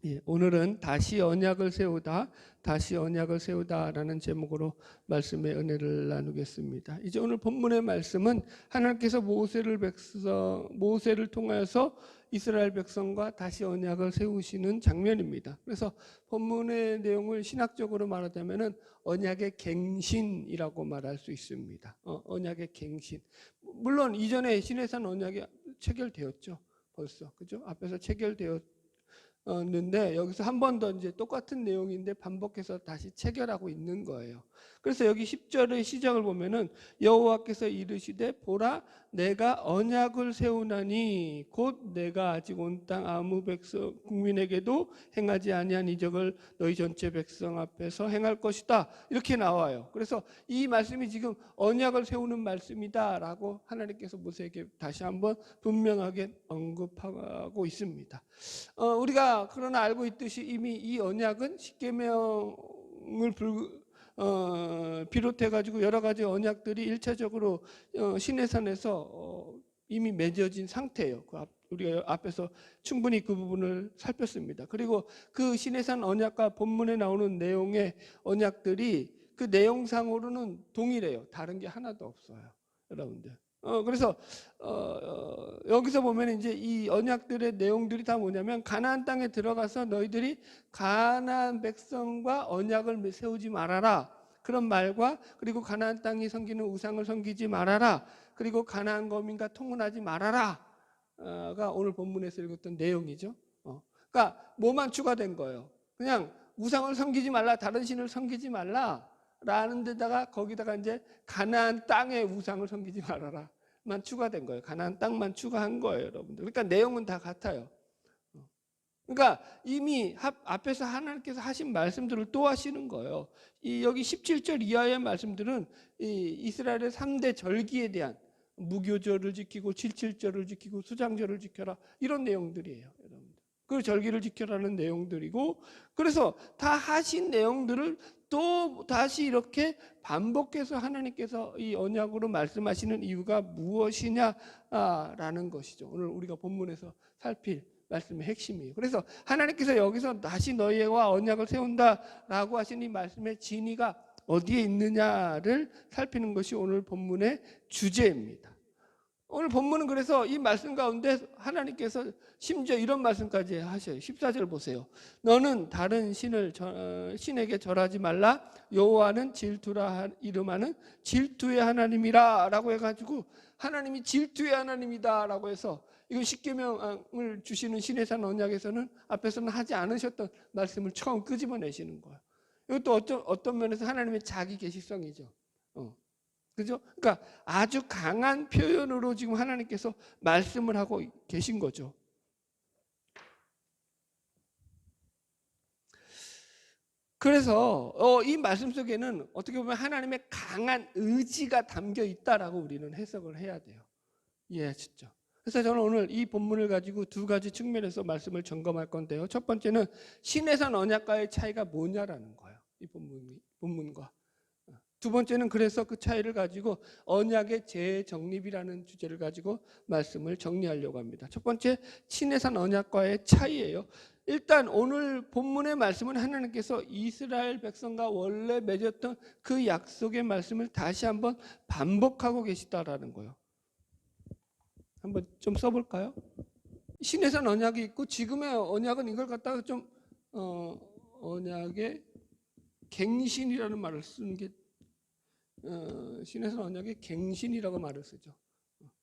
예, 오늘은 다시 언약을 세우다, 다시 언약을 세우다라는 제목으로 말씀의 은혜를 나누겠습니다. 이제 오늘 본문의 말씀은 하나님께서 모세를 통하여서 이스라엘 백성과 다시 언약을 세우시는 장면입니다. 그래서 본문의 내용을 신학적으로 말하자면은 언약의 갱신이라고 말할 수 있습니다. 언약의 갱신. 물론 이전에 시내산 언약이 체결되었죠. 벌써 그죠? 앞에서 체결되었는데 여기서 한 번 더 이제 똑같은 내용인데 반복해서 다시 체결하고 있는 거예요. 그래서 여기 10절의 시작을 보면은 여호와께서 이르시되 보라 내가 언약을 세우나니 곧 내가 아직 온 땅 아무 백성 국민에게도 행하지 아니한 이적을 너희 전체 백성 앞에서 행할 것이다. 이렇게 나와요. 그래서 이 말씀이 지금 언약을 세우는 말씀이다라고 하나님께서 모세에게 다시 한번 분명하게 언급하고 있습니다. 우리가 그러나 알고 있듯이 이미 이 언약은 십계명을 비롯해 가지고 여러 가지 언약들이 일차적으로 시내산에서 이미 맺어진 상태예요. 우리가 앞에서 충분히 그 부분을 살폈습니다. 그리고 그 시내산 언약과 본문에 나오는 내용의 언약들이 그 내용상으로는 동일해요. 다른 게 하나도 없어요, 여러분들. 그래서 여기서 보면 이제 이 언약들의 내용들이 다 뭐냐면 가나안 땅에 들어가서 너희들이 가나안 백성과 언약을 세우지 말아라. 그런 말과 그리고 가나안 땅이 섬기는 우상을 섬기지 말아라. 그리고 가나안 거민과 통혼하지 말아라가 오늘 본문에서 읽었던 내용이죠. 그러니까 뭐만 추가된 거예요. 그냥 우상을 섬기지 말라, 다른 신을 섬기지 말라라는 데다가 거기다가 이제 가나안 땅의 우상을 섬기지 말아라. 만 추가된 거예요. 가나안 땅만 추가한 거예요, 여러분들. 그러니까 내용은 다 같아요. 그러니까 이미 앞에서 하나님께서 하신 말씀들을 또 하시는 거예요. 여기 17절 이하의 말씀들은 이스라엘의 3대 절기에 대한 무교절을 지키고 77절을 지키고 수장절을 지켜라 이런 내용들이에요, 여러분들. 그 절기를 지켜라는 내용들이고, 그래서 다 하신 내용들을 또 다시 이렇게 반복해서 하나님께서 이 언약으로 말씀하시는 이유가 무엇이냐라는 것이죠. 오늘 우리가 본문에서 살필 말씀의 핵심이에요. 그래서 하나님께서 여기서 다시 너희와 언약을 세운다라고 하신 이 말씀의 진위가 어디에 있느냐를 살피는 것이 오늘 본문의 주제입니다. 오늘 본문은 그래서 이 말씀 가운데 하나님께서 심지어 이런 말씀까지 하셔요. 14절 보세요. 너는 다른 신에게 절하지 말라. 여호와는 질투라 이름하는 질투의 하나님이라 라고 해가지고 하나님이 질투의 하나님이다 라고 해서 이건 십계명을 주시는 시내산 언약에서는 앞에서는 하지 않으셨던 말씀을 처음 끄집어내시는 거예요. 이것도 어떤 면에서 하나님의 자기 계시성이죠. 그죠? 그러니까 아주 강한 표현으로 지금 하나님께서 말씀을 하고 계신 거죠. 그래서 이 말씀 속에는 어떻게 보면 하나님의 강한 의지가 담겨 있다라고 우리는 해석을 해야 돼요. 이해하셨죠? 그래서 저는 오늘 이 본문을 가지고 두 가지 측면에서 말씀을 점검할 건데요. 첫 번째는 시내산 언약과의 차이가 뭐냐라는 거예요. 이 본문과. 두 번째는 그래서 그 차이를 가지고 언약의 재정립이라는 주제를 가지고 말씀을 정리하려고 합니다. 첫 번째, 시내산 언약과의 차이예요. 일단 오늘 본문의 말씀은 하나님께서 이스라엘 백성과 원래 맺었던 그 약속의 말씀을 다시 한번 반복하고 계시다라는 거예요. 한번 좀 써볼까요? 시내산 언약이 있고 지금의 언약은 이걸 갖다가 좀 언약의 갱신이라는 말을 쓰는 게 신에서 언약의 갱신이라고 말을 쓰죠.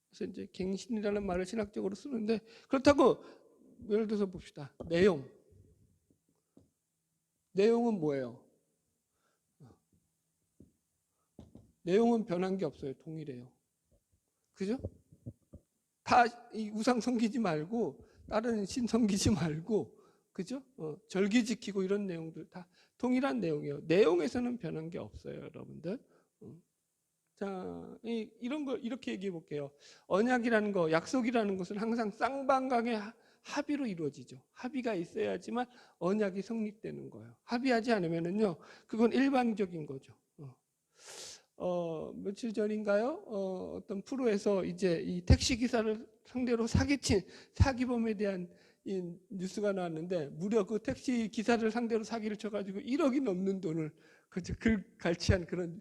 그래서 이제 갱신이라는 말을 신학적으로 쓰는데 그렇다고 예를 들어서 봅시다. 내용은 뭐예요? 내용은 변한 게 없어요. 동일해요. 그죠? 다 이 우상 섬기지 말고 다른 신 섬기지 말고 그죠? 절기 지키고 이런 내용들 다 동일한 내용이에요. 내용에서는 변한 게 없어요, 여러분들. 자, 이런 거 이렇게 얘기해 볼게요. 언약이라는 거, 약속이라는 것은 항상 쌍방강의 합의로 이루어지죠. 합의가 있어야지만 언약이 성립되는 거예요. 합의하지 않으면은요, 그건 일방적인 거죠. 며칠 전인가요? 어떤 프로에서 이제 이 택시 기사를 상대로 사기친 사기범에 대한 이 뉴스가 나왔는데 무려 그 택시 기사를 상대로 사기를 쳐가지고 1억이 넘는 돈을 갈취한 그런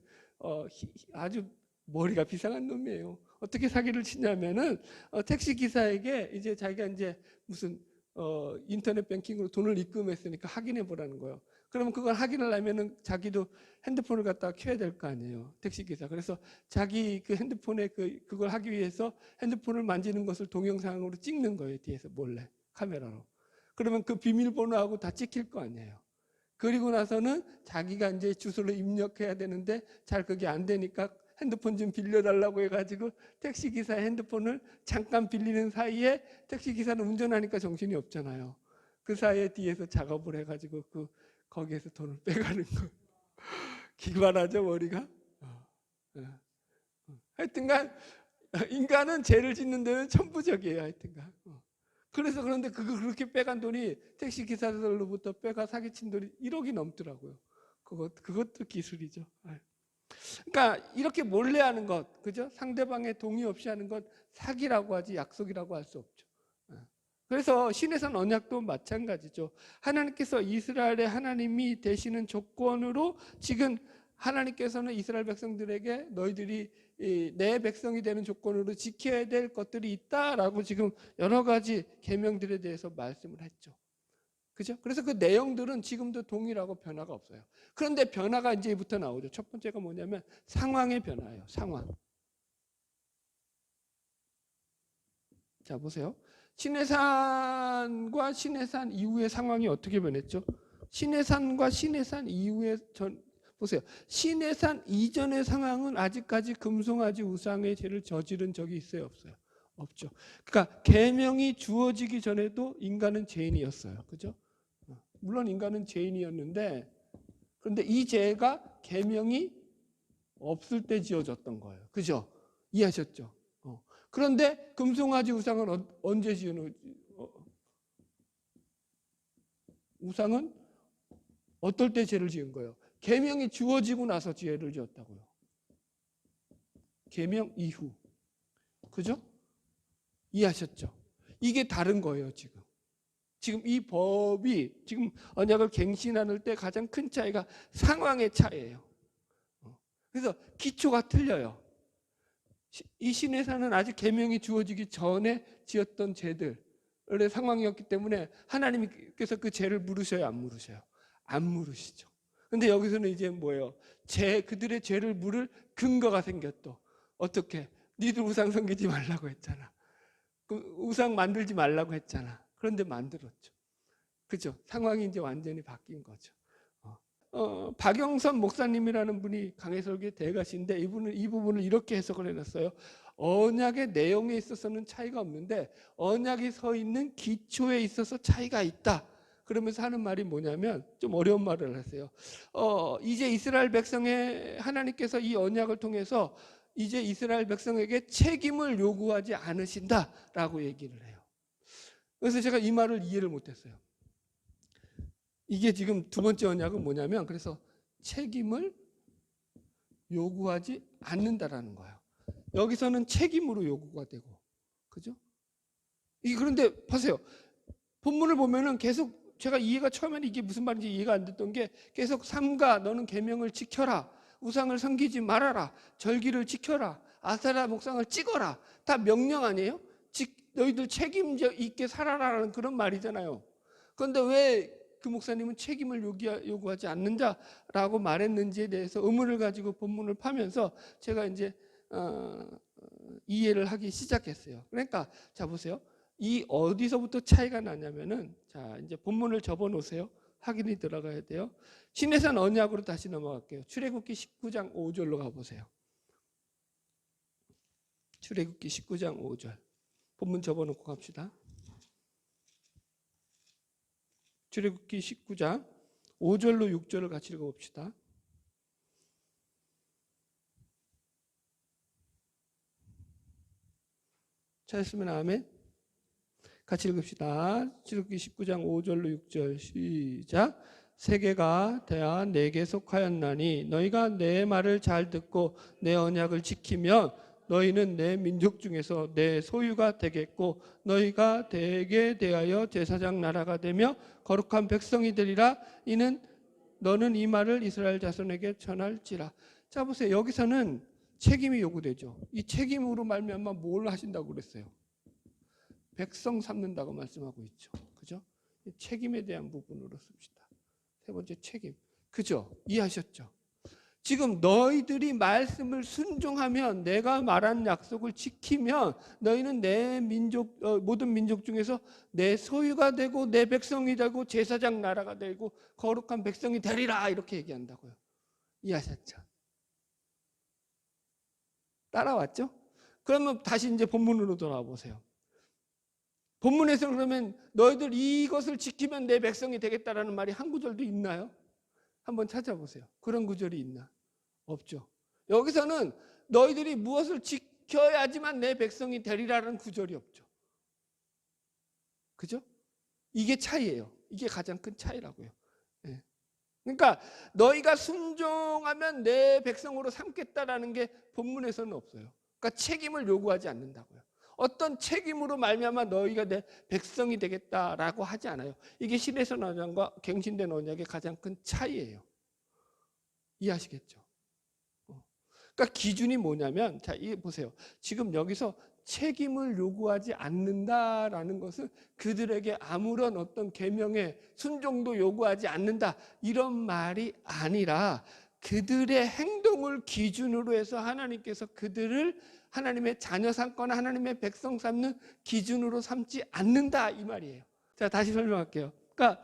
아주 머리가 비상한 놈이에요. 어떻게 사기를 치냐면은 택시 기사에게 이제 자기가 이제 무슨 인터넷 뱅킹으로 돈을 입금했으니까 확인해 보라는 거예요. 그러면 그걸 확인을 하면은 자기도 핸드폰을 갖다가 켜야 될 거 아니에요. 택시 기사. 그래서 자기 그 핸드폰에 그걸 하기 위해서 핸드폰을 만지는 것을 동영상으로 찍는 거예요. 뒤에서 몰래 카메라로. 그러면 그 비밀번호하고 다 찍힐 거 아니에요. 그리고 나서는 자기가 이제 주소를 입력해야 되는데 잘 그게 안 되니까 핸드폰 좀 빌려달라고 해가지고 택시기사의 핸드폰을 잠깐 빌리는 사이에 택시기사는 운전하니까 정신이 없잖아요. 그 사이에 뒤에서 작업을 해가지고 거기에서 돈을 빼가는 거. 기발하죠, 머리가? 하여튼간 인간은 죄를 짓는 데는 천부적이에요. 하여튼간. 그래서 그런데 그렇게 빼간 돈이 택시기사들로부터 빼가 사기친 돈이 1억이 넘더라고요. 그것도 기술이죠. 그러니까 이렇게 몰래 하는 것, 그죠? 상대방의 동의 없이 하는 것 사기라고 하지 약속이라고 할 수 없죠. 그래서 시내산 언약도 마찬가지죠. 하나님께서 이스라엘의 하나님이 되시는 조건으로 지금 하나님께서는 이스라엘 백성들에게 너희들이 내 백성이 되는 조건으로 지켜야 될 것들이 있다라고 지금 여러 가지 계명들에 대해서 말씀을 했죠. 그죠? 그래서 그 내용들은 지금도 동일하고 변화가 없어요. 그런데 변화가 이제부터 나오죠. 첫 번째가 뭐냐면 상황의 변화예요. 상황. 자, 보세요. 시내산과 시내산 이후의 상황이 어떻게 변했죠? 시내산과 시내산 이후의 보세요. 시내산 이전의 상황은 아직까지 금송아지 우상의 죄를 저지른 적이 있어요, 없어요? 없죠. 그러니까 계명이 주어지기 전에도 인간은 죄인이었어요. 그죠? 물론 인간은 죄인이었는데 그런데 이 죄가 계명이 없을 때 지어졌던 거예요. 그죠? 이해하셨죠? 그런데 금송아지 우상은 언제 지은 우상은 어떨 때 죄를 지은 거예요? 계명이 주어지고 나서 죄를 지었다고요. 계명 이후. 그죠? 이해하셨죠? 이게 다른 거예요, 지금. 지금 이 법이 지금 언약을 갱신하는 때 가장 큰 차이가 상황의 차이예요. 그래서 기초가 틀려요. 이 시내산은 아직 계명이 주어지기 전에 지었던 죄들의 상황이었기 때문에 하나님께서 그 죄를 물으셔요, 안 물으셔요? 안 물으시죠. 근데 여기서는 이제 뭐예요? 그들의 죄를 물을 근거가 생겼어. 어떻게? 니들 우상 섬기지 말라고 했잖아. 우상 만들지 말라고 했잖아. 그런데 만들었죠. 그죠? 상황이 이제 완전히 바뀐 거죠. 박영선 목사님이라는 분이 강해설교 대가신데 이분은 이 부분을 이렇게 해석을 해놨어요. 언약의 내용에 있어서는 차이가 없는데 언약이 서 있는 기초에 있어서 차이가 있다. 그러면서 하는 말이 뭐냐면 좀 어려운 말을 하세요. 이제 이스라엘 백성의 하나님께서 이 언약을 통해서 이제 이스라엘 백성에게 책임을 요구하지 않으신다라고 얘기를 해요. 그래서 제가 이 말을 이해를 못했어요. 이게 지금 두 번째 언약은 뭐냐면 그래서 책임을 요구하지 않는다라는 거예요. 여기서는 책임으로 요구가 되고, 그죠? 그런데 보세요. 본문을 보면은 계속 제가 이해가 처음에는 이게 무슨 말인지 이해가 안 됐던 게 계속 삼가 너는 계명을 지켜라. 우상을 섬기지 말아라. 절기를 지켜라. 아세라 목상을 찍어라. 다 명령 아니에요? 너희들 책임 있게 살아라라는 그런 말이잖아요. 그런데 왜 그 목사님은 책임을 요구하지 않는다라고 말했는지에 대해서 의문을 가지고 본문을 파면서 제가 이제 이해를 하기 시작했어요. 그러니까 자 보세요. 이 어디서부터 차이가 나냐면은 자 이제 본문을 접어 놓으세요. 확인이 들어가야 돼요. 시내산 언약으로 다시 넘어갈게요. 출애굽기 19장 5절로 가보세요. 출애굽기 19장 5절. 본문 접어 놓고 갑시다. 출애굽기 19장 5절로 6절을 같이 읽어봅시다. 찾았으면 아멘. 같이 읽읍시다. 출애굽기 19장 5절로 6절 시작. 세계가 대하 내게 속하였나니 너희가 내 말을 잘 듣고 내 언약을 지키면 너희는 내 민족 중에서 내 소유가 되겠고 너희가 대게 대하여 제사장 나라가 되며 거룩한 백성이 되리라. 이는 너는 이 말을 이스라엘 자손에게 전할지라. 자 보세요. 여기서는 책임이 요구되죠. 이 책임으로 말미암아 뭘 하신다고 그랬어요? 백성 삼는다고 말씀하고 있죠. 그죠? 책임에 대한 부분으로 씁시다. 세 번째 책임. 그죠? 이해하셨죠? 지금 너희들이 말씀을 순종하면, 내가 말한 약속을 지키면 너희는 내 민족, 모든 민족 중에서 내 소유가 되고 내 백성이 되고 제사장 나라가 되고 거룩한 백성이 되리라. 이렇게 얘기한다고요. 이해하셨죠? 따라왔죠? 그러면 다시 이제 본문으로 돌아와 보세요. 본문에서 그러면 너희들 이것을 지키면 내 백성이 되겠다라는 말이 한 구절도 있나요? 한번 찾아보세요. 그런 구절이 있나? 없죠. 여기서는 너희들이 무엇을 지켜야지만 내 백성이 되리라는 구절이 없죠. 그죠? 이게 차이예요. 이게 가장 큰 차이라고요. 네. 그러니까 너희가 순종하면 내 백성으로 삼겠다라는 게 본문에서는 없어요. 그러니까 책임을 요구하지 않는다고요. 어떤 책임으로 말미암아 너희가 내 백성이 되겠다라고 하지 않아요. 이게 신해선 언약과 갱신된 언약의 가장 큰 차이예요. 이해하시겠죠? 그러니까 기준이 뭐냐면, 자, 이게 보세요. 지금 여기서 책임을 요구하지 않는다라는 것은 그들에게 아무런 어떤 계명의 순종도 요구하지 않는다, 이런 말이 아니라 그들의 행동을 기준으로 해서 하나님께서 그들을 하나님의 자녀 삼거나 하나님의 백성 삼는 기준으로 삼지 않는다, 이 말이에요. 자, 다시 설명할게요. 그러니까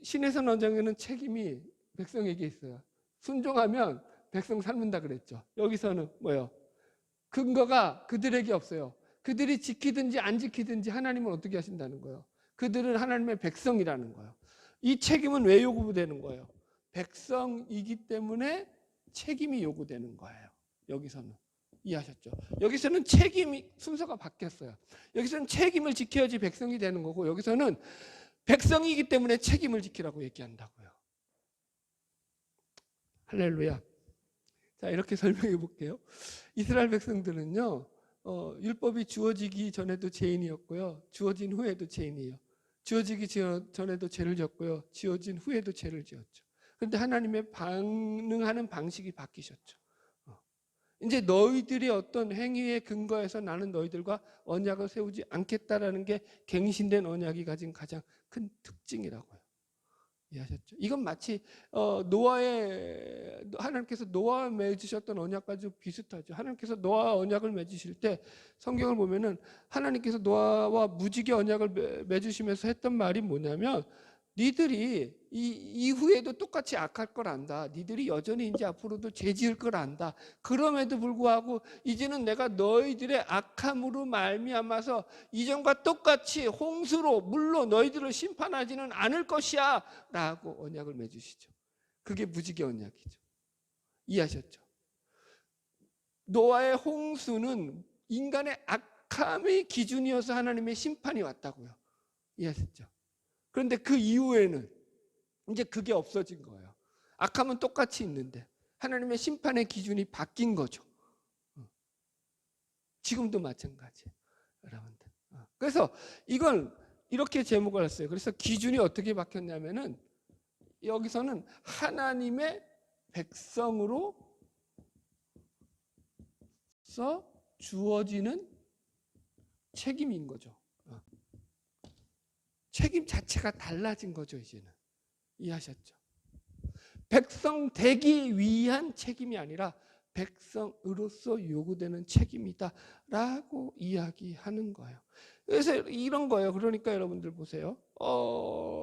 신해선 언약에는 책임이 백성에게 있어요. 순종하면 백성 삼는다 그랬죠. 여기서는 뭐예요? 근거가 그들에게 없어요. 그들이 지키든지 안 지키든지 하나님은 어떻게 하신다는 거예요? 그들은 하나님의 백성이라는 거예요. 이 책임은 왜 요구되는 거예요? 백성이기 때문에 책임이 요구되는 거예요. 여기서는. 이해하셨죠? 여기서는 책임이 순서가 바뀌었어요. 여기서는 책임을 지켜야지 백성이 되는 거고, 여기서는 백성이기 때문에 책임을 지키라고 얘기한다고요. 할렐루야. 자, 이렇게 설명해 볼게요. 이스라엘 백성들은요, 율법이 주어지기 전에도 죄인이었고요, 주어진 후에도 죄인이에요. 주어지기 전에도 죄를 지었고요, 지어진 후에도 죄를 지었죠. 그런데 하나님의 반응하는 방식이 바뀌셨죠. 이제 너희들이 어떤 행위에 근거해서 나는 너희들과 언약을 세우지 않겠다라는 게 갱신된 언약이 가진 가장 큰 특징이라고요. 이해하셨죠? 이건 마치 하나님께서 노아와 맺으셨던 언약과 좀 비슷하죠. 하나님께서 노아와 언약을 맺으실 때 성경을 보면은 하나님께서 노아와 무지개 언약을 맺으시면서 했던 말이 뭐냐면, 니들이 이후에도 똑같이 악할 걸 안다. 니들이 여전히 이제 앞으로도 죄 지을 걸 안다. 그럼에도 불구하고 이제는 내가 너희들의 악함으로 말미암아서 이전과 똑같이 홍수로 물로 너희들을 심판하지는 않을 것이야 라고 언약을 맺으시죠. 그게 무지개 언약이죠. 이해하셨죠? 노아의 홍수는 인간의 악함의 기준이어서 하나님의 심판이 왔다고요. 이해하셨죠? 그런데 그 이후에는 이제 그게 없어진 거예요. 악함은 똑같이 있는데 하나님의 심판의 기준이 바뀐 거죠. 지금도 마찬가지예요, 여러분들. 그래서 이건 이렇게 제목을 했어요. 그래서 기준이 어떻게 바뀌었냐면은, 여기서는 하나님의 백성으로서 주어지는 책임인 거죠. 책임 자체가 달라진 거죠, 이제는. 이해하셨죠? 백성 되기 위한 책임이 아니라 백성으로서 요구되는 책임이다라고 이야기하는 거예요. 그래서 이런 거예요. 그러니까 여러분들 보세요.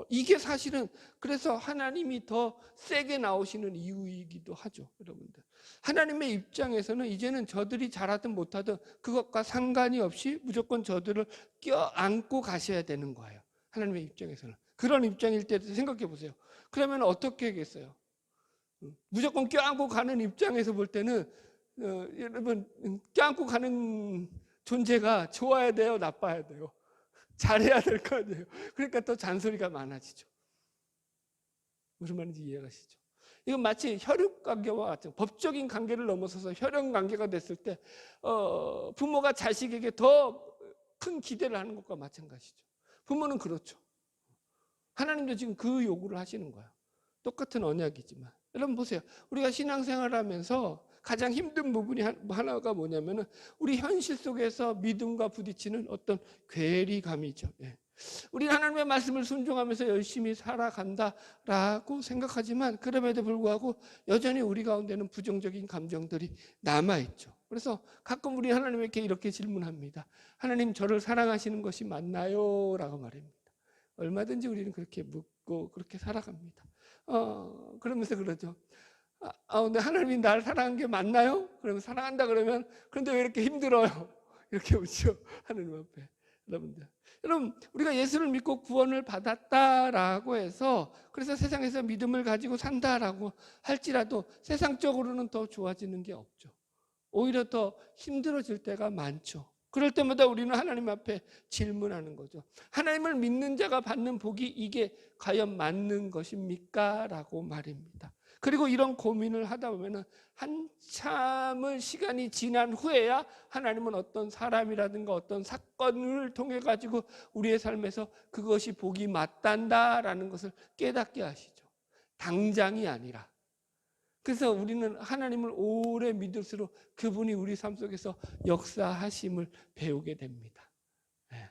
이게 사실은 그래서 하나님이 더 세게 나오시는 이유이기도 하죠, 여러분들. 하나님의 입장에서는 이제는 저들이 잘하든 못하든 그것과 상관이 없이 무조건 저들을 껴안고 가셔야 되는 거예요. 하나님의 입장에서는. 그런 입장일 때 생각해 보세요. 그러면 어떻게 하겠어요? 무조건 껴안고 가는 입장에서 볼 때는 여러분, 껴안고 가는 존재가 좋아야 돼요, 나빠야 돼요? 잘해야 될 거 아니에요. 그러니까 또 잔소리가 많아지죠. 무슨 말인지 이해가시죠? 이건 마치 혈육 관계와 같은 법적인 관계를 넘어서서 혈연 관계가 됐을 때 부모가 자식에게 더 큰 기대를 하는 것과 마찬가지죠. 부모는 그렇죠. 하나님도 지금 그 요구를 하시는 거예요. 똑같은 언약이지만. 여러분 보세요. 우리가 신앙생활을 하면서 가장 힘든 부분이 하나가 뭐냐면은 우리 현실 속에서 믿음과 부딪히는 어떤 괴리감이죠. 예. 우리는 하나님의 말씀을 순종하면서 열심히 살아간다라고 생각하지만 그럼에도 불구하고 여전히 우리 가운데는 부정적인 감정들이 남아있죠. 그래서 가끔 우리 하나님께 이렇게 질문합니다. 하나님, 저를 사랑하시는 것이 맞나요? 라고 말합니다. 얼마든지 우리는 그렇게 묻고 그렇게 살아갑니다. 그러면서 그러죠. 근데 하나님이 나를 사랑한 게 맞나요? 그러면 사랑한다 그러면 그런데 왜 이렇게 힘들어요? 이렇게 묻죠. 하나님 앞에. 여러분, 우리가 예수를 믿고 구원을 받았다라고 해서 그래서 세상에서 믿음을 가지고 산다라고 할지라도 세상적으로는 더 좋아지는 게 없죠. 오히려 더 힘들어질 때가 많죠. 그럴 때마다 우리는 하나님 앞에 질문하는 거죠. 하나님을 믿는 자가 받는 복이 이게 과연 맞는 것입니까? 라고 말입니다. 그리고 이런 고민을 하다 보면 한참을 시간이 지난 후에야 하나님은 어떤 사람이라든가 어떤 사건을 통해 가지고 우리의 삶에서 그것이 복이 맞단다라는 것을 깨닫게 하시죠. 당장이 아니라. 그래서 우리는 하나님을 오래 믿을수록 그분이 우리 삶 속에서 역사하심을 배우게 됩니다. 네.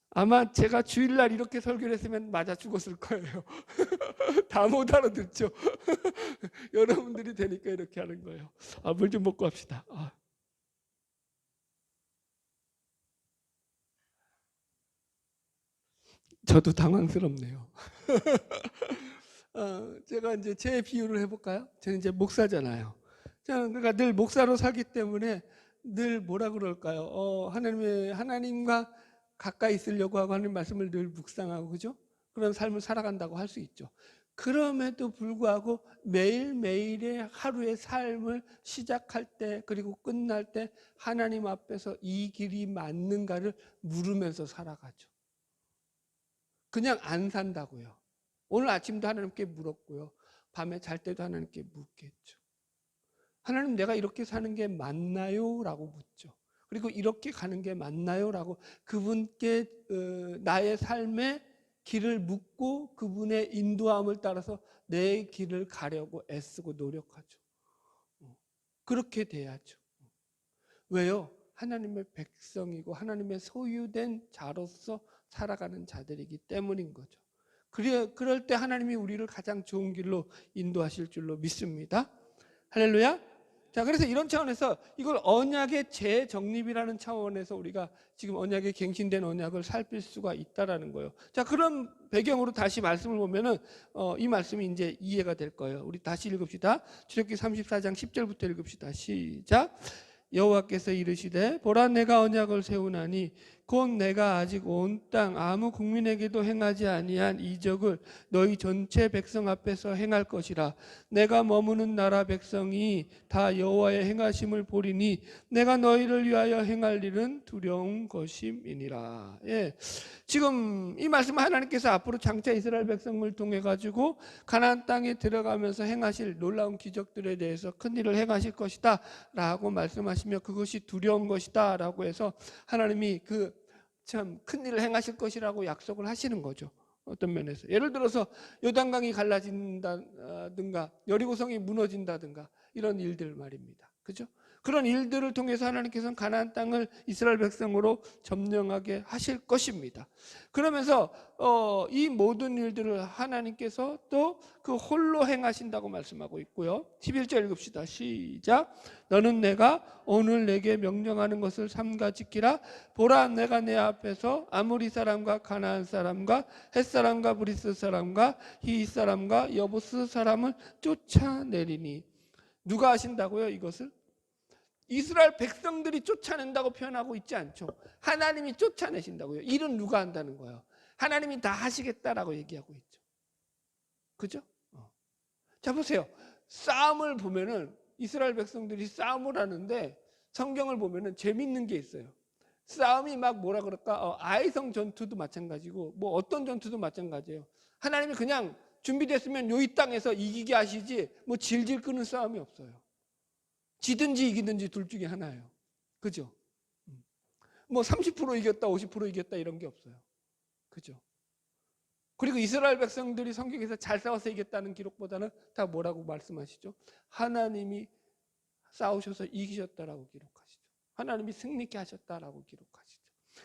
아마 제가 주일날 이렇게 설교를 했으면 맞아 죽었을 거예요. 다 못 알아듣죠. 여러분들이 되니까 이렇게 하는 거예요. 물 좀 먹고 합시다. 저도 당황스럽네요. 제가 이제 제 비유를 해볼까요? 저는 이제 목사잖아요. 저는 그러니까 늘 목사로 살기 때문에 늘 뭐라 그럴까요? 하나님과 가까이 있으려고 하고 하나님 말씀을 늘 묵상하고 그죠? 그런 삶을 살아간다고 할 수 있죠. 그럼에도 불구하고 매일매일의 하루의 삶을 시작할 때 그리고 끝날 때 하나님 앞에서 이 길이 맞는가를 물으면서 살아가죠. 그냥 안 산다고요. 오늘 아침도 하나님께 물었고요. 밤에 잘 때도 하나님께 묻겠죠. 하나님, 내가 이렇게 사는 게 맞나요? 라고 묻죠. 그리고 이렇게 가는 게 맞나요? 라고 그분께 나의 삶의 길을 묻고 그분의 인도함을 따라서 내 길을 가려고 애쓰고 노력하죠. 그렇게 돼야죠. 왜요? 하나님의 백성이고 하나님의 소유된 자로서 살아가는 자들이기 때문인 거죠. 그럴 때 하나님이 우리를 가장 좋은 길로 인도하실 줄로 믿습니다. 할렐루야. 자, 그래서 이런 차원에서 이걸 언약의 재정립이라는 차원에서 우리가 지금 언약의 갱신된 언약을 살필 수가 있다라는 거예요. 자, 그런 배경으로 다시 말씀을 보면은 이 말씀이 이제 이해가 될 거예요. 우리 다시 읽읍시다. 출애굽기 34장 10절부터 읽읍시다. 시작. 여호와께서 이르시되 보라, 내가 언약을 세우나니 곧 내가 아직 온 땅 아무 국민에게도 행하지 아니한 이적을 너희 전체 백성 앞에서 행할 것이라. 내가 머무는 나라 백성이 다 여호와의 행하심을 보리니 내가 너희를 위하여 행할 일은 두려운 것임이니라. 예. 지금 이 말씀은 하나님께서 앞으로 장차 이스라엘 백성을 통해 가지고 가나안 땅에 들어가면서 행하실 놀라운 기적들에 대해서 큰 일을 행하실 것이다 라고 말씀하시며 그것이 두려운 것이다 라고 해서 하나님이 참 큰 일을 행하실 것이라고 약속을 하시는 거죠. 어떤 면에서 예를 들어서 요단강이 갈라진다든가 여리고성이 무너진다든가 이런 일들 말입니다. 그죠? 그런 일들을 통해서 하나님께서는 가나안 땅을 이스라엘 백성으로 점령하게 하실 것입니다. 그러면서 이 모든 일들을 하나님께서 또 그 홀로 행하신다고 말씀하고 있고요. 11절 읽읍시다. 시작. 너는 내가 오늘 내게 명령하는 것을 삼가 지키라. 보라, 내가 내 앞에서 아모리 사람과 가나안 사람과 헷 사람과 브리스 사람과 히윗 사람과 여부스 사람을 쫓아내리니. 누가 하신다고요? 이것을? 이스라엘 백성들이 쫓아낸다고 표현하고 있지 않죠. 하나님이 쫓아내신다고요. 일은 누가 한다는 거예요? 하나님이 다 하시겠다라고 얘기하고 있죠. 그죠? 자, 보세요. 싸움을 보면은 이스라엘 백성들이 싸움을 하는데 성경을 보면은 재밌는 게 있어요. 싸움이 막 아이성 전투도 마찬가지고 뭐 어떤 전투도 마찬가지예요. 하나님이 그냥 준비됐으면 이 땅에서 이기게 하시지 뭐 질질 끄는 싸움이 없어요. 지든지 이기든지 둘 중에 하나예요. 그죠? 뭐 30% 이겼다 50% 이겼다 이런 게 없어요. 그죠? 그리고 이스라엘 백성들이 성경에서 잘 싸워서 이겼다는 기록보다는 다 뭐라고 말씀하시죠? 하나님이 싸우셔서 이기셨다라고 기록하시죠. 하나님이 승리케 하셨다라고 기록하시죠.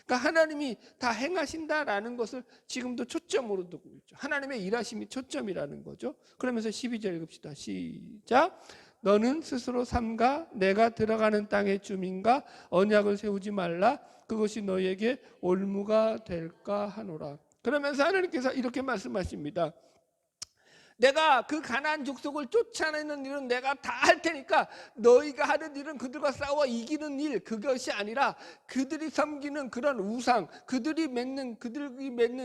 그러니까 하나님이 다 행하신다라는 것을 지금도 초점으로 두고 있죠. 하나님의 일하심이 초점이라는 거죠. 그러면서 12절 읽읍시다. 시작. 너는 스스로 삼가 내가 들어가는 땅의 주민과 언약을 세우지 말라. 그것이 너에게 올무가 될까 하노라. 그러면서 하나님께서 이렇게 말씀하십니다. 내가 그 가나안 족속을 쫓아내는 일은 내가 다 할 테니까 너희가 하는 일은 그들과 싸워 이기는 일, 그것이 아니라 그들이 섬기는 그런 우상, 그들이 맺는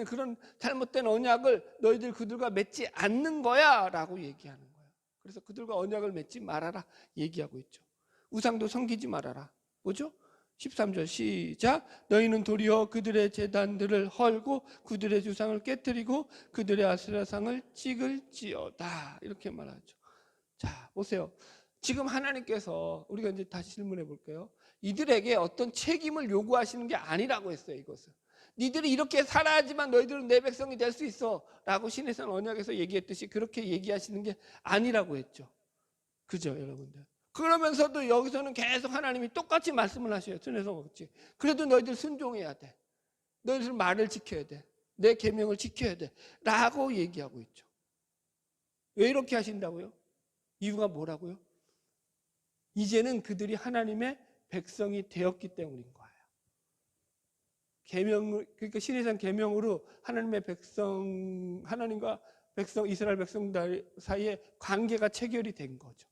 그런 잘못된 언약을 너희들 그들과 맺지 않는 거야 라고 얘기하는 거예요. 그래서 그들과 언약을 맺지 말아라 얘기하고 있죠. 우상도 섬기지 말아라. 뭐죠? 13절 시작. 너희는 도리어 그들의 제단들을 헐고 그들의 주상을 깨뜨리고 그들의 아세라상을 찍을지어다. 이렇게 말하죠. 자, 보세요. 지금 하나님께서 우리가 이제 다시 질문해 볼게요. 이들에게 어떤 책임을 요구하시는 게 아니라고 했어요. 이것은 니들이 이렇게 살아야지만 너희들은 내 백성이 될 수 있어 라고 신해산 언약에서 얘기했듯이 그렇게 얘기하시는 게 아니라고 했죠. 그죠, 여러분들? 그러면서도 여기서는 계속 하나님이 똑같이 말씀을 하셔요. 순회성 없지. 그래도 너희들 순종해야 돼. 너희들 말을 지켜야 돼. 내 계명을 지켜야 돼. 라고 얘기하고 있죠. 왜 이렇게 하신다고요? 이유가 뭐라고요? 이제는 그들이 하나님의 백성이 되었기 때문인 거예요. 계명을, 그러니까 신해산 계명으로 하나님의 백성, 하나님과 백성, 이스라엘 백성들 사이에 관계가 체결이 된 거죠.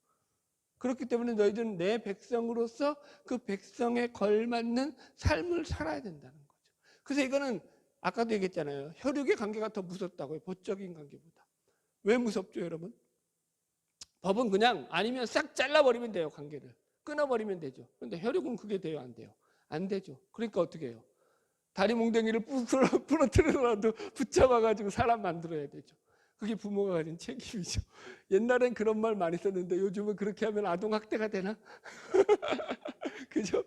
그렇기 때문에 너희들은 내 백성으로서 그 백성에 걸맞는 삶을 살아야 된다는 거죠. 그래서 이거는 아까도 얘기했잖아요. 혈육의 관계가 더 무섭다고요. 법적인 관계보다. 왜 무섭죠, 여러분? 법은 그냥 아니면 싹 잘라버리면 돼요, 관계를. 끊어버리면 되죠. 그런데 혈육은 그게 돼요, 안 돼요? 안 되죠. 그러니까 어떻게 해요? 다리 몽둥이를 부러뜨려라도 붙잡아가지고 사람 만들어야 되죠. 그게 부모가 가진 책임이죠. 옛날엔 그런 말 많이 썼는데 요즘은 그렇게 하면 아동학대가 되나? 그죠?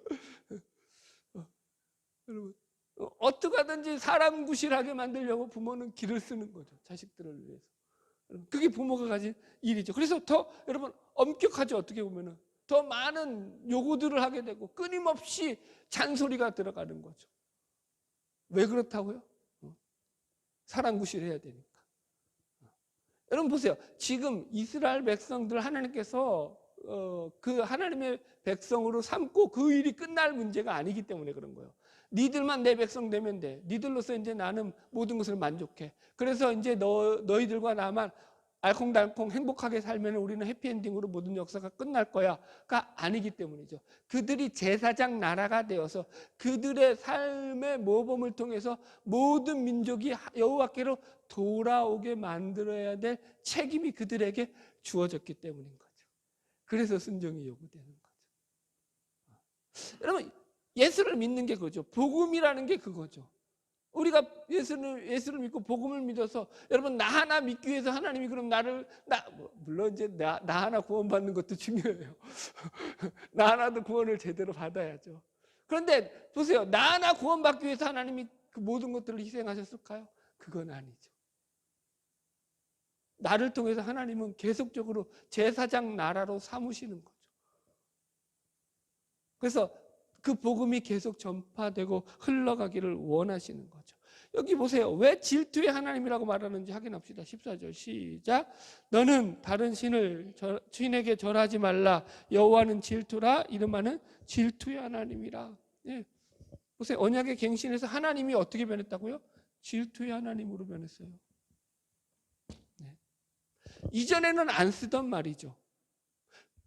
여러분, 어떻게 하든지 사람 구실하게 만들려고 부모는 길을 쓰는 거죠. 자식들을 위해서. 그게 부모가 가진 일이죠. 그래서 더 여러분 엄격하죠. 어떻게 보면은 더 많은 요구들을 하게 되고 끊임없이 잔소리가 들어가는 거죠. 왜 그렇다고요? 사람 구실해야 되니까. 여러분 보세요. 지금 이스라엘 백성들 하나님께서 그 하나님의 백성으로 삼고 그 일이 끝날 문제가 아니기 때문에 그런 거예요. 니들만 내 백성 되면 돼. 니들로서 이제 나는 모든 것을 만족해. 그래서 이제 너희들과 나만 알콩달콩 행복하게 살면 우리는 해피엔딩으로 모든 역사가 끝날 거야가 아니기 때문이죠. 그들이 제사장 나라가 되어서 그들의 삶의 모범을 통해서 모든 민족이 여호와께로 돌아오게 만들어야 될 책임이 그들에게 주어졌기 때문인 거죠. 그래서 순종이 요구되는 거죠. 여러분 예수를 믿는 게 그거죠. 복음이라는 게 그거죠. 우리가 예수를 믿고 복음을 믿어서 여러분 나 하나 믿기 위해서 하나님이 그럼 물론 이제 나 하나 구원받는 것도 중요해요. 나 하나도 구원을 제대로 받아야죠. 그런데 보세요. 나 하나 구원받기 위해서 하나님이 그 모든 것들을 희생하셨을까요? 그건 아니죠. 나를 통해서 하나님은 계속적으로 제사장 나라로 삼으시는 거죠. 그래서 그 복음이 계속 전파되고 흘러가기를 원하시는 거죠. 여기 보세요. 왜 질투의 하나님이라고 말하는지 확인합시다. 14절 시작. 너는 다른 신에게 절하지 말라. 여호와는 질투라. 이름하는 질투의 하나님이라. 예. 보세요. 언약의 갱신에서 하나님이 어떻게 변했다고요? 질투의 하나님으로 변했어요. 네. 이전에는 안 쓰던 말이죠.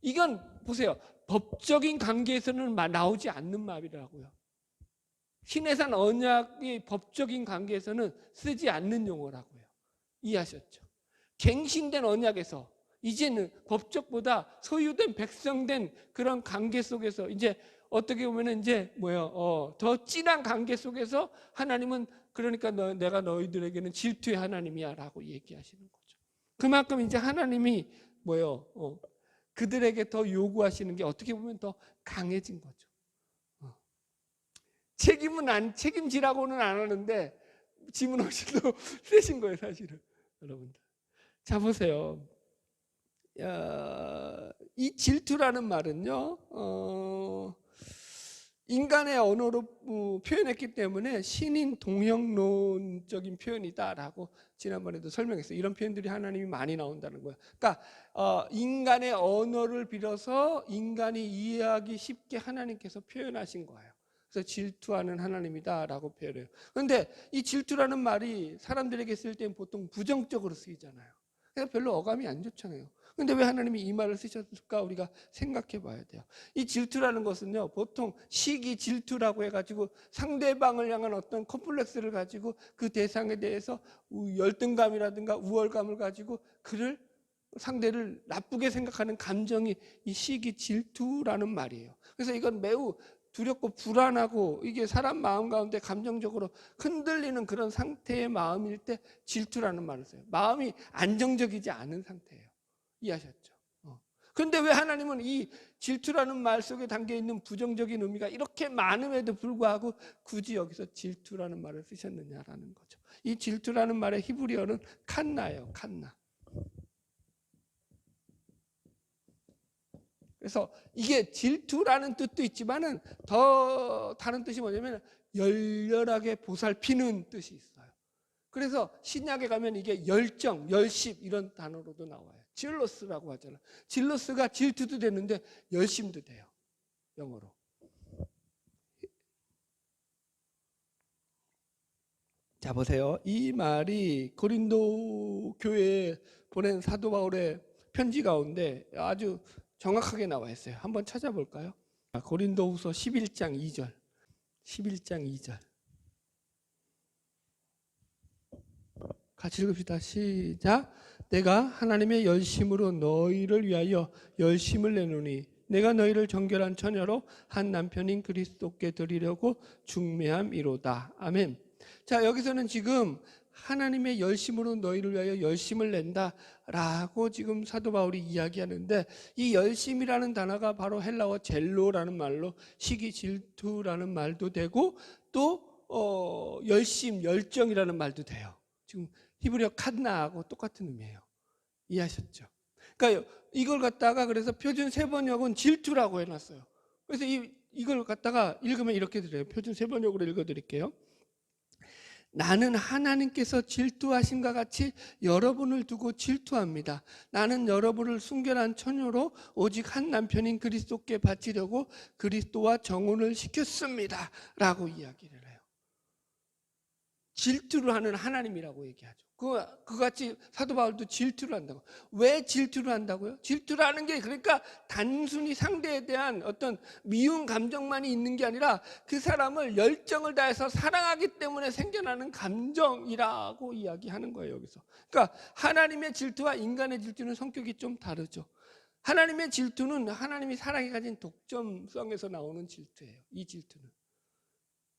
이건 보세요. 법적인 관계에서는 나오지 않는 말이라고요. 신해산 언약의 법적인 관계에서는 쓰지 않는 용어라고요. 이해하셨죠? 갱신된 언약에서 이제는 법적보다 소유된 백성된 그런 관계 속에서 이제 어떻게 보면 이제 더 진한 관계 속에서 하나님은 그러니까 내가 너희들에게는 질투의 하나님이야라고 얘기하시는 거죠. 그만큼 이제 하나님이 뭐요? 그들에게 더 요구하시는 게 어떻게 보면 더 강해진 거죠. 책임지라고는 안 하는데 짐은 훨씬 더 세신 거예요, 사실은. 여러분들. 자, 보세요. 이 질투라는 말은요, 인간의 언어로 표현했기 때문에 신인 동형론적인 표현이다라고 지난번에도 설명했어요. 이런 표현들이 하나님이 많이 나온다는 거예요. 그러니까 인간의 언어를 빌어서 인간이 이해하기 쉽게 하나님께서 표현하신 거예요. 그래서 질투하는 하나님이다라고 표현해요. 그런데 이 질투라는 말이 사람들에게 쓸 때는 보통 부정적으로 쓰이잖아요. 그래서 별로 어감이 안 좋잖아요. 근데 왜 하나님이 이 말을 쓰셨을까 우리가 생각해 봐야 돼요. 이 질투라는 것은요, 보통 시기 질투라고 해가지고 상대방을 향한 어떤 컴플렉스를 가지고 그 대상에 대해서 열등감이라든가 우월감을 가지고 상대를 나쁘게 생각하는 감정이 이 시기 질투라는 말이에요. 그래서 이건 매우 두렵고 불안하고 이게 사람 마음 가운데 감정적으로 흔들리는 그런 상태의 마음일 때 질투라는 말을 써요. 마음이 안정적이지 않은 상태예요. 이해하셨죠? 그런데 왜 하나님은 이 질투라는 말 속에 담겨 있는 부정적인 의미가 이렇게 많음에도 불구하고 굳이 여기서 질투라는 말을 쓰셨느냐라는 거죠. 이 질투라는 말의 히브리어는 칸나예요. 칸나. 그래서 이게 질투라는 뜻도 있지만은 더 다른 뜻이 뭐냐면 열렬하게 보살피는 뜻이 있어요. 그래서 신약에 가면 이게 열정, 열심 이런 단어로도 나와요. 질러스라고 하잖아요. 질러스가 질투도 되는데 열심도 돼요. 영어로. 자, 보세요. 이 말이 고린도 교회에 보낸 사도 바울의 편지 가운데 아주 정확하게 나와 있어요. 한번 찾아볼까요? 고린도후서 11장 2절. 11장 2절. 같이 읽읍시다. 시작. 내가 하나님의 열심으로 너희를 위하여 열심을 내노니 내가 너희를 정결한 처녀로 한 남편인 그리스도께 드리려고 중매함이로다. 아멘. 자, 여기서는 지금 하나님의 열심으로 너희를 위하여 열심을 낸다라고 지금 사도 바울이 이야기하는데, 이 열심이라는 단어가 바로 헬라어 젤로라는 말로 시기 질투라는 말도 되고 또 열심, 열정이라는 말도 돼요. 지금 히브리어 칸나하고 똑같은 의미예요. 이해하셨죠? 그러니까 이걸 갖다가 그래서 표준 세번역은 질투라고 해놨어요. 그래서 이걸 갖다가 읽으면 이렇게 들려요. 표준 세번역으로 읽어드릴게요. 나는 하나님께서 질투하신과 같이 여러분을 두고 질투합니다. 나는 여러분을 순결한 처녀로 오직 한 남편인 그리스도께 바치려고 그리스도와 정혼을 시켰습니다. 라고 이야기를 해요. 질투를 하는 하나님이라고 얘기하죠. 그같이 사도 바울도 질투를 한다고. 왜 질투를 한다고요? 질투를 하는 게 그러니까 단순히 상대에 대한 어떤 미운 감정만이 있는 게 아니라 그 사람을 열정을 다해서 사랑하기 때문에 생겨나는 감정이라고 이야기하는 거예요, 여기서. 그러니까 하나님의 질투와 인간의 질투는 성격이 좀 다르죠. 하나님의 질투는 하나님이 사랑이 가진 독점성에서 나오는 질투예요. 이 질투는.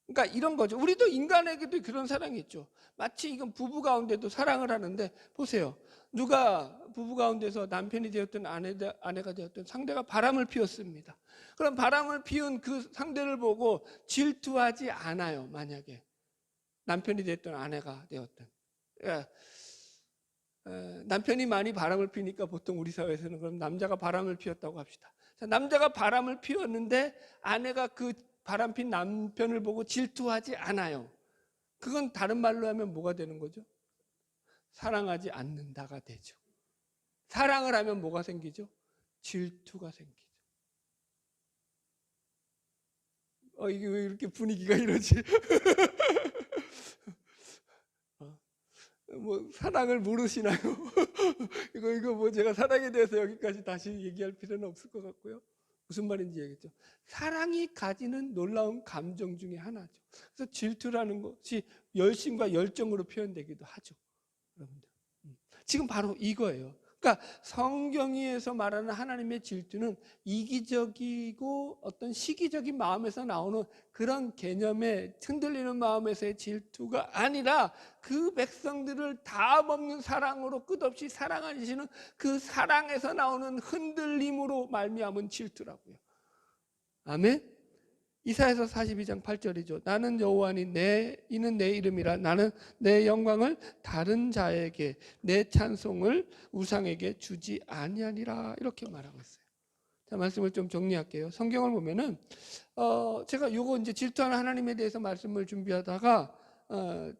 그러니까 이런 거죠. 우리도 인간에게도 그런 사랑이 있죠. 마치 이건 부부 가운데도 사랑을 하는데 보세요. 누가 부부 가운데서 남편이 되었든 아내가 되었든 상대가 바람을 피웠습니다. 그럼 바람을 피운 그 상대를 보고 질투하지 않아요. 만약에 남편이 되었든 아내가 되었든. 그러니까 남편이 많이 바람을 피니까 보통 우리 사회에서는 그럼 남자가 바람을 피웠다고 합시다. 자, 남자가 바람을 피웠는데 아내가 그 바람핀 남편을 보고 질투하지 않아요. 그건 다른 말로 하면 뭐가 되는 거죠? 사랑하지 않는다가 되죠. 사랑을 하면 뭐가 생기죠? 질투가 생기죠. 이게 왜 이렇게 분위기가 이러지? 뭐 사랑을 모르시나요? 이거 뭐 제가 사랑에 대해서 여기까지 다시 얘기할 필요는 없을 것 같고요. 무슨 말인지 얘기했죠. 사랑이 가지는 놀라운 감정 중에 하나죠. 그래서 질투라는 것이 열심과 열정으로 표현되기도 하죠. 여러분들. 지금 바로 이거예요. 그러니까 성경에서 말하는 하나님의 질투는 이기적이고 어떤 시기적인 마음에서 나오는 그런 개념의 흔들리는 마음에서의 질투가 아니라 그 백성들을 다음 없는 사랑으로 끝없이 사랑하시는 그 사랑에서 나오는 흔들림으로 말미암은 질투라고요. 아멘. 이사야서 42장 8절이죠. 나는 여호와니 이는 내 이름이라. 나는 내 영광을 다른 자에게, 내 찬송을 우상에게 주지 아니하니라. 이렇게 말하고 있어요. 자, 말씀을 좀 정리할게요. 성경을 보면은 제가 요거 이제 질투하는 하나님에 대해서 말씀을 준비하다가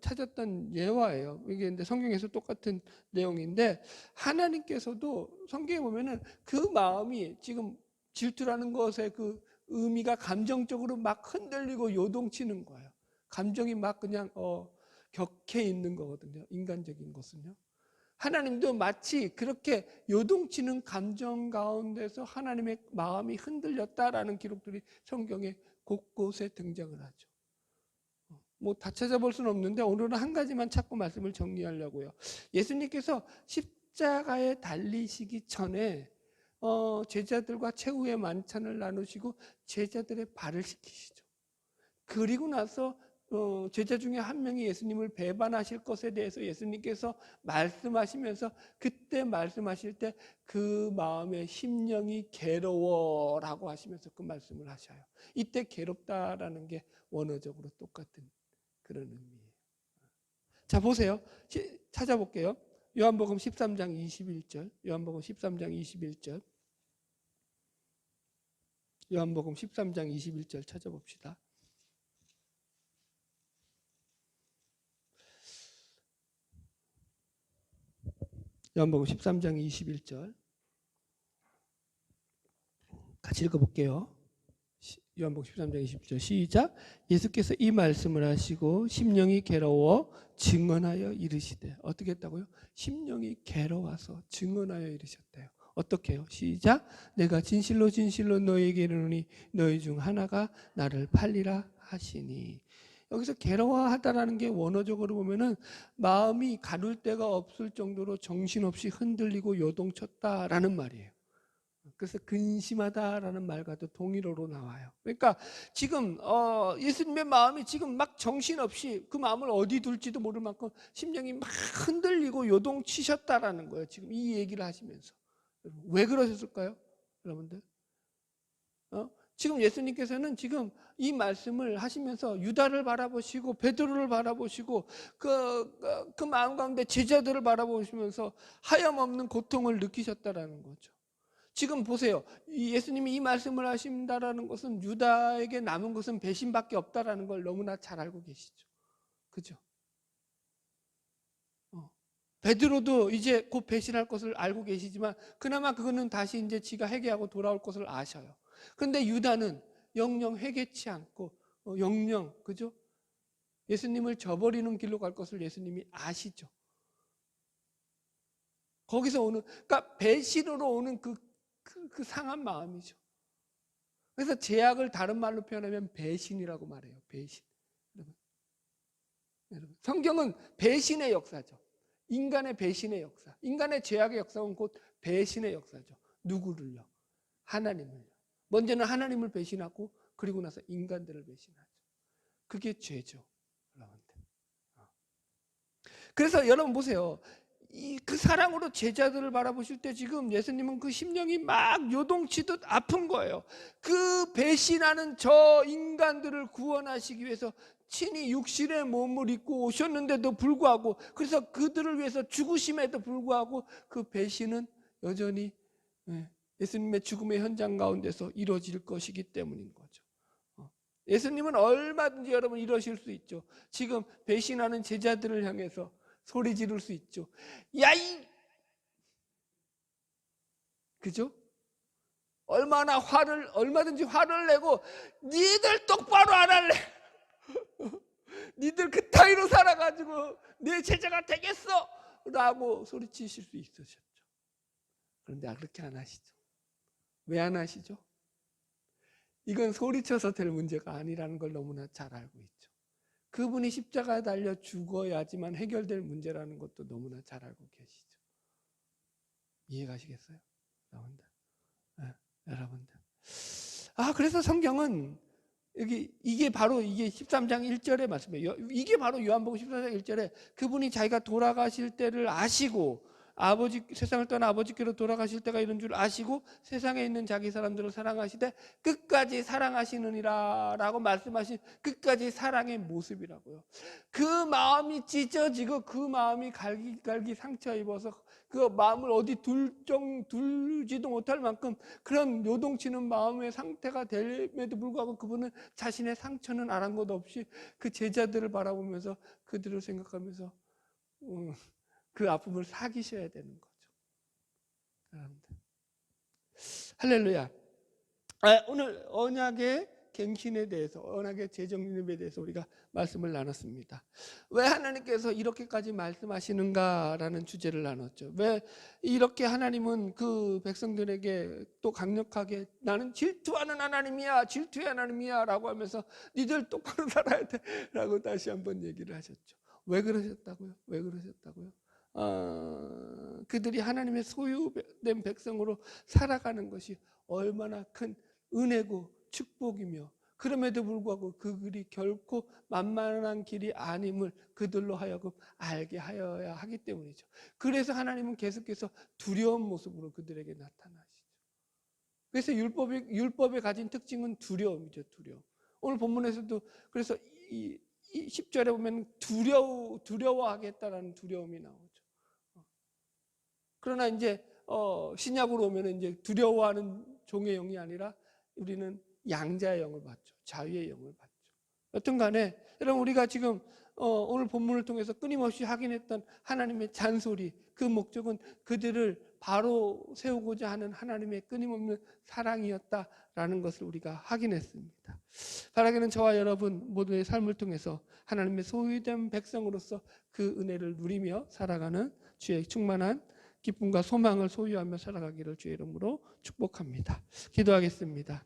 찾았던 예화예요. 이게 근데 성경에서 똑같은 내용인데, 하나님께서도 성경에 보면은 그 마음이 지금 질투라는 것의 그 의미가 감정적으로 막 흔들리고 요동치는 거예요. 감정이 막 그냥 격해 있는 거거든요. 인간적인 것은요. 하나님도 마치 그렇게 요동치는 감정 가운데서 하나님의 마음이 흔들렸다라는 기록들이 성경에 곳곳에 등장을 하죠. 뭐 다 찾아볼 수는 없는데 오늘은 한 가지만 찾고 말씀을 정리하려고요. 예수님께서 십자가에 달리시기 전에 제자들과 최후의 만찬을 나누시고 제자들의 발을 씻기시죠. 그리고 나서 제자 중에 한 명이 예수님을 배반하실 것에 대해서 예수님께서 말씀하시면서 그때 말씀하실 때 그 마음의 심령이 괴로워라고 하시면서 그 말씀을 하셔요. 이때 괴롭다라는 게 원어적으로 똑같은 그런 의미예요. 자, 보세요. 찾아볼게요. 요한복음 13장 21절. 요한복음 13장 21절. 요한복음 13장 21절 찾아봅시다. 요한복음 13장 21절 같이 읽어볼게요. 요한복음 13장 21절 시작. 예수께서 이 말씀을 하시고 심령이 괴로워 증언하여 이르시되. 어떻게 했다고요? 심령이 괴로워서 증언하여 이르셨대요. 어떻게 해요? 시작. 내가 진실로 진실로 너희에게 이르노니 너희 중 하나가 나를 팔리라 하시니. 여기서 괴로워하다라는 게 원어적으로 보면은 마음이 가둘 데가 없을 정도로 정신없이 흔들리고 요동쳤다라는 말이에요. 그래서 근심하다라는 말과도 동일어로 나와요. 그러니까 지금 예수님의 마음이 지금 막 정신없이 그 마음을 어디 둘지도 모를 만큼 심령이 막 흔들리고 요동치셨다라는 거예요. 지금 이 얘기를 하시면서. 왜 그러셨을까요? 여러분들? 지금 예수님께서는 지금 이 말씀을 하시면서 유다를 바라보시고 베드로를 바라보시고 그 마음 가운데 제자들을 바라보시면서 하염없는 고통을 느끼셨다라는 거죠. 지금 보세요. 예수님이 이 말씀을 하신다라는 것은 유다에게 남은 것은 배신밖에 없다라는 걸 너무나 잘 알고 계시죠. 그죠? 베드로도 이제 곧 배신할 것을 알고 계시지만 그나마 그거는 다시 이제 지가 회개하고 돌아올 것을 아셔요. 근데 유다는 영영 회개치 않고 영영 그죠? 예수님을 저버리는 길로 갈 것을 예수님이 아시죠. 거기서 오는 그러니까 배신으로 오는 그 상한 마음이죠. 그래서 제약을 다른 말로 표현하면 배신이라고 말해요. 배신. 여러분, 성경은 배신의 역사죠. 인간의 배신의 역사. 인간의 죄악의 역사는 곧 배신의 역사죠. 누구를요? 하나님을요. 먼저는 하나님을 배신하고 그리고 나서 인간들을 배신하죠. 그게 죄죠. 여러분들. 그래서 여러분 보세요. 그 사랑으로 제자들을 바라보실 때 지금 예수님은 그 심령이 막 요동치듯 아픈 거예요. 그 배신하는 저 인간들을 구원하시기 위해서 친히 육신의 몸을 입고 오셨는데도 불구하고, 그래서 그들을 위해서 죽으심에도 불구하고 그 배신은 여전히 예수님의 죽음의 현장 가운데서 이루어질 것이기 때문인 거죠. 예수님은 얼마든지 여러분 이러실 수 있죠. 지금 배신하는 제자들을 향해서 소리 지를 수 있죠. 야이! 그죠? 얼마든지 화를 내고, 니들 똑바로 안 할래? 니들 그 따위로 살아가지고 내 제자가 되겠어! 라고 소리치실 수 있으셨죠. 그런데 그렇게 안 하시죠. 왜 안 하시죠? 이건 소리쳐서 될 문제가 아니라는 걸 너무나 잘 알고 있죠. 그분이 십자가에 달려 죽어야지만 해결될 문제라는 것도 너무나 잘 알고 계시죠. 이해가시겠어요? 여러분들. 네, 여러분들. 그래서 성경은 이게 바로 이게 13장 1절의 말씀이에요. 이게 바로 요한복음 13장 1절에 그분이 자기가 돌아가실 때를 아시고 세상을 떠나 아버지께로 돌아가실 때가 이런 줄 아시고 세상에 있는 자기 사람들을 사랑하시되 끝까지 사랑하시느니라 라고 말씀하신 끝까지 사랑의 모습이라고요. 그 마음이 찢어지고 그 마음이 갈기갈기 상처 입어서 그 마음을 어디 둘지도 못할 만큼 그런 요동치는 마음의 상태가 됨에도 불구하고 그분은 자신의 상처는 아랑곳 없이 그 제자들을 바라보면서 그들을 생각하면서 그 아픔을 사귀셔야 되는 거죠. 여러분들. 할렐루야. 오늘 언약의 갱신에 대해서, 언약의 재정립에 대해서 우리가 말씀을 나눴습니다. 왜 하나님께서 이렇게까지 말씀하시는가라는 주제를 나눴죠. 왜 이렇게 하나님은 그 백성들에게 또 강력하게 나는 질투하는 하나님이야, 질투의 하나님이야 라고 하면서 니들 똑바로 살아야 돼 라고 다시 한번 얘기를 하셨죠. 왜 그러셨다고요? 왜 그러셨다고요? 그들이 하나님의 소유된 백성으로 살아가는 것이 얼마나 큰 은혜고 축복이며 그럼에도 불구하고 그들이 결코 만만한 길이 아님을 그들로 하여금 알게 하여야 하기 때문이죠. 그래서 하나님은 계속해서 두려운 모습으로 그들에게 나타나시죠. 그래서 율법이 가진 특징은 두려움이죠. 두려움. 오늘 본문에서도 그래서 이 10절에 보면 두려워하겠다라는 두려움이 나오죠. 그러나 이제 신약으로 오면 이제 두려워하는 종의 영이 아니라 우리는 양자의 영을 받죠. 자유의 영을 받죠. 여튼 간에 여러분 우리가 지금 오늘 본문을 통해서 끊임없이 확인했던 하나님의 잔소리, 그 목적은 그들을 바로 세우고자 하는 하나님의 끊임없는 사랑이었다라는 것을 우리가 확인했습니다. 바라기는 저와 여러분 모두의 삶을 통해서 하나님의 소유된 백성으로서 그 은혜를 누리며 살아가는 주의 충만한 기쁨과 소망을 소유하며 살아가기를 주의 이름으로 축복합니다. 기도하겠습니다.